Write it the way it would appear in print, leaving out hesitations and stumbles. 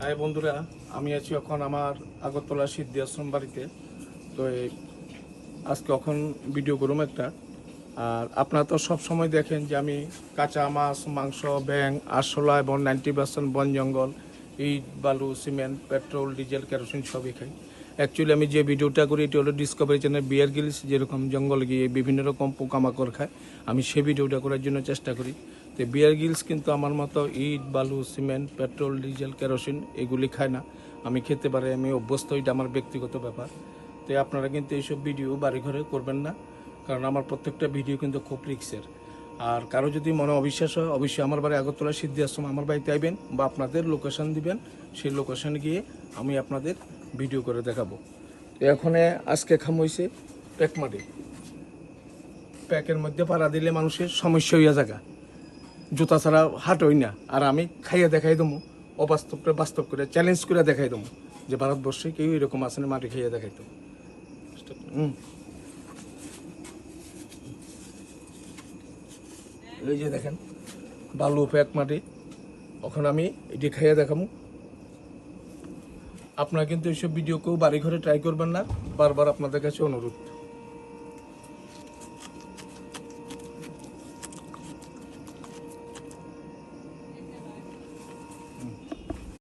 High বন্ধুরা, আমি আছি এখন আমার আগরতলা সিদ্ধি আশ্রম বাড়িতে। তো আজকে এখন ভিডিও করুম একটা। আর আপনারা তো সব সময় দেখেন যে আমি কাঁচা মাছ, মাংস, ব্যাং, আরশোলা এবং 90% বন জঙ্গল, ইট, বালু, সিমেন্ট, পেট্রোল, ডিজেল, কেরোসিন সবই খাই। অ্যাকচুয়ালি আমি যে ভিডিওটা করি এটি হলো ডিসকভারি চ্যানেল বিয়ার গিলস যেরকম জঙ্গলে গিয়ে বিভিন্ন রকম পোকামাকড় খায়, আমি সেই ভিডিওটা করার জন্য চেষ্টা করি। তো বিয়ার গিলস কিন্তু আমার মতো ইট, বালু, সিমেন্ট, পেট্রোল, ডিজেল, কেরোসিন এগুলি খায় না। আমি খেতে পারি, আমি অভ্যস্ত, এটা আমার ব্যক্তিগত ব্যাপার। তো আপনারা কিন্তু এইসব ভিডিও বাড়ি ঘরে করবেন না, কারণ আমার প্রত্যেকটা ভিডিও কিন্তু খুব রিক্সের। আর কারো যদি মনে অবিশ্বাস হয়, অবশ্যই আমার বাড়ি আগরতলা সিদ্ধি আশ্রম, আমার বাড়িতে আইবেন বা আপনাদের লোকেশন দিবেন, সেই লোকেশনে গিয়ে আমি আপনাদের ভিডিও করে দেখাবো। তো এখানে আজকে খাম হয়েছে প্যাকমাটি। প্যাকের মধ্যে পাড়া দিলে মানুষের সমস্যা হইয়া জায়গা, জুতা ছাড়া হাট হই না। আর আমি খাইয়া দেখাই দেবো, অবাস্তবকে বাস্তব করে চ্যালেঞ্জ করে দেখাই দেবো যে ভারতবর্ষে কেউ এরকম আছে না, মাটি খাইয়া দেখাই দেবো। এই যে দেখেন বালু প্যাক মাটি, এখন আমি এটি খাইয়া দেখাবো। আপনারা কিন্তু এইসব ভিডিও কেউ বাড়ি ঘরে ট্রাই করবেন না, বারবার আপনাদের কাছে অনুরোধ।